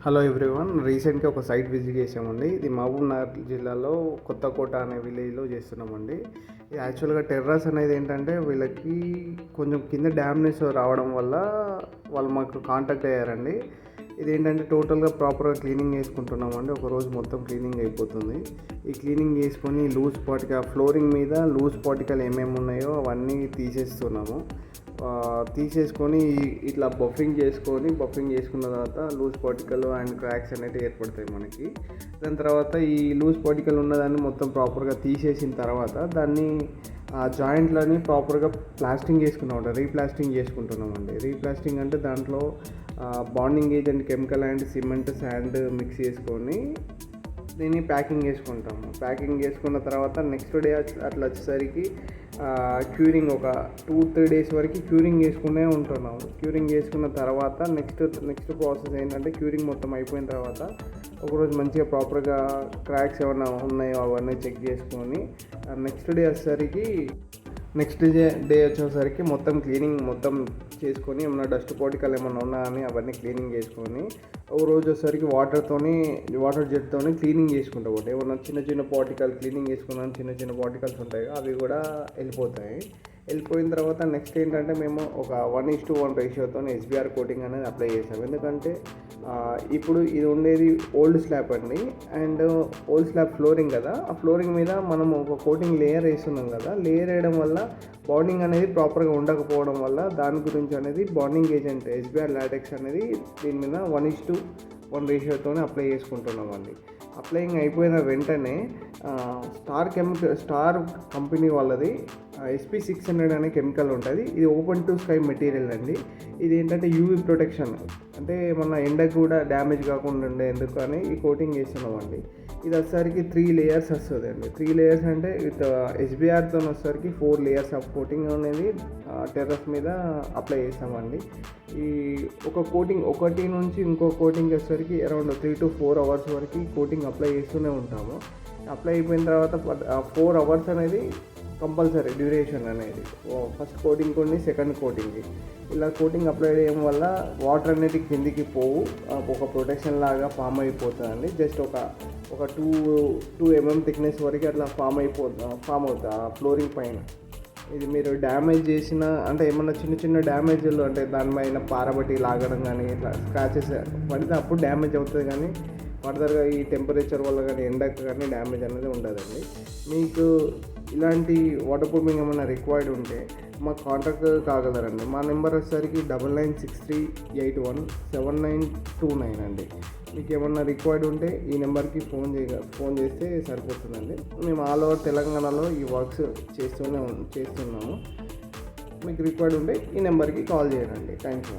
Hello everyone. రీసెంట్గా ఒక site visit చేసామండి. ఇది మహబూబ్నగర్ జిల్లాలో కొత్తకోట అనే విలేజ్లో చేస్తున్నామండి. ఇది యాక్చువల్గా టెర్రస్ అనేది ఏంటంటే వీళ్ళకి కొంచెం కింద డ్యామేజ్ రావడం వల్ల వాళ్ళు మాకు కాంటాక్ట్ అయ్యారండి. ఇదేంటంటే టోటల్గా ప్రాపర్గా క్లీనింగ్ చేసుకుంటున్నామండి. ఒక రోజు మొత్తం క్లీనింగ్ అయిపోతుంది. ఈ క్లీనింగ్ చేసుకొని లూజ్ పార్టికల్ ఫ్లోరింగ్ మీద లూజ్ పార్టికల్ ఏమేమి ఉన్నాయో అవన్నీ తీసేస్తున్నాము. తీసేసుకొని ఇట్లా బఫింగ్ చేసుకున్న తర్వాత లూజ్ పార్టికల్ అండ్ క్రాక్స్ అనేవి ఏర్పడతాయి మనకి. దాని తర్వాత ఈ లూజ్ పార్టికల్ ఉన్నదాన్ని మొత్తం ప్రాపర్గా తీసేసిన తర్వాత దాన్ని ఆ జాయింట్లని ప్రాపర్గా ప్లాస్టింగ్ చేసుకున్నామండి. రీప్లాస్టింగ్ చేసుకుంటున్నామండి. రీప్లాస్టింగ్ అంటే దాంట్లో bonding agent chemical and cement sand mix చేసుకొని దీన్ని ప్యాకింగ్ చేసుకుంటాము. ప్యాకింగ్ చేసుకున్న తర్వాత నెక్స్ట్ డే అట్లా వచ్చేసరికి క్యూరింగ్ ఒక 2-3 డేస్ వరకు క్యూరింగ్ చేసుకునే ఉంటున్నాము. క్యూరింగ్ చేసుకున్న తర్వాత నెక్స్ట్ ప్రాసెస్ ఏంటంటే క్యూరింగ్ మొత్తం అయిపోయిన తర్వాత ఒకరోజు మంచిగా ప్రాపర్గా క్రాక్స్ ఏమైనా ఉన్నాయో అవన్నీ చెక్ చేసుకొని నెక్స్ట్ డే వచ్చేసరికి మొత్తం క్లీనింగ్ మొత్తం చేసుకొని ఏమైనా డస్ట్ పార్టికల్ ఏమైనా ఉన్నా అని అవన్నీ క్లీనింగ్ చేసుకొని ఒక రోజు వచ్చేసరికి వాటర్ జెట్తోని క్లీనింగ్ చేసుకుంటాం. ఏమన్నా చిన్న పార్టికల్ క్లీనింగ్ చేసుకున్నాను, చిన్న పార్టికల్స్ ఉంటాయి అవి కూడా వెళ్ళిపోయిన తర్వాత నెక్స్ట్ ఏంటంటే మేము ఒక 1:1 రేషియోతో ఎస్బీఆర్ కోటింగ్ అనేది అప్లై చేసాం. ఎందుకంటే ఇప్పుడు ఇది ఉండేది ఓల్డ్ స్లాబ్ అండి. అండ్ ఓల్డ్ స్లాబ్ ఫ్లోరింగ్ కదా, ఆ ఫ్లోరింగ్ మీద మనం ఒక కోటింగ్ లేయర్ వేస్తున్నాం కదా. లేయర్ వేయడం వల్ల బాండింగ్ అనేది ప్రాపర్గా ఉండకపోవడం వల్ల దాని గురించి అనేది బాండింగ్ ఏజెంట్ ఎస్బీఆర్ లాటెక్స్ అనేది దీని మీద 1:1 రేషియోతో అప్లై చేసుకుంటున్నామండి. అప్లయింగ్ అయిపోయిన వెంటనే స్టార్ కంపెనీ వాళ్ళది SP600 అనే కెమికల్ ఉంటుంది. ఇది ఓపెన్ టు స్కై మెటీరియల్ అండి. ఇది ఏంటంటే యూవీ ప్రొటెక్షన్, అంటే మన ఎండకు కూడా డ్యామేజ్ కాకుండా ఉండేందుకు అని ఈ కోటింగ్ చేస్తున్నామండి. ఇది వచ్చేసరికి 3 లేయర్స్ వస్తుంది అండి. 3 లేయర్స్ అంటే ఎస్బీఆర్తో వచ్చేసరికి 4 లేయర్స్ ఆఫ్ కోటింగ్ అనేది టెర్రస్ మీద అప్లై చేస్తామండి. ఈ ఒక కోటింగ్ ఒకటి నుంచి ఇంకో కోటింగ్ వచ్చేసరికి అరౌండ్ 3 to 4 అవర్స్ వరకు కోటింగ్ అప్లై చేస్తూనే ఉంటాము. అప్లై అయిపోయిన తర్వాత 4 అవర్స్ అనేది కంపల్సరీ డ్యూరేషన్ అనేది. ఫస్ట్ కోటింగ్ కొన్ని సెకండ్ కోటింగ్కి ఇలా కోటింగ్ అప్లై చేయడం వల్ల వాటర్ అనేది కిందికి పోవు, ఒక ప్రొటెక్షన్ లాగా ఫామ్ అయిపోతుందండి. జస్ట్ ఒక 2 mm థిక్నెస్ వరకు అట్లా ఫామ్ అవుతుంది ఆ ఫ్లోరింగ్ పైన. ఇది మీరు డ్యామేజ్ చేసిన అంటే ఏమన్నా చిన్న డ్యామేజ్లు అంటే దానిపైన పారబట్టి లాగడం కానీ ఇట్లా స్క్రాచెస్ పడితే అప్పుడు డ్యామేజ్ అవుతుంది. కానీ ఫర్దర్గా ఈ టెంపరేచర్ వల్ల కానీ ఎండకు కానీ డ్యామేజ్ అనేది ఉండదండి. మీకు ఇలాంటి వాటర్ ప్రూఫింగ్ ఏమైనా రిక్వైర్డ్ ఉంటే మాకు కాంటాక్ట్ కాగలరండి. మా నెంబర్ వచ్చేసరికి 9963817929 అండి. మీకు ఏమన్నా రిక్వైర్డ్ ఉంటే ఈ నెంబర్కి ఫోన్ చేస్తే సరిపోతుందండి. మేము ఆల్ ఓవర్ తెలంగాణలో ఈ వర్క్స్ చేస్తున్నాము. మీకు రిక్వైర్డ్ ఉంటే ఈ నెంబర్కి కాల్ చేయండి. Thank you.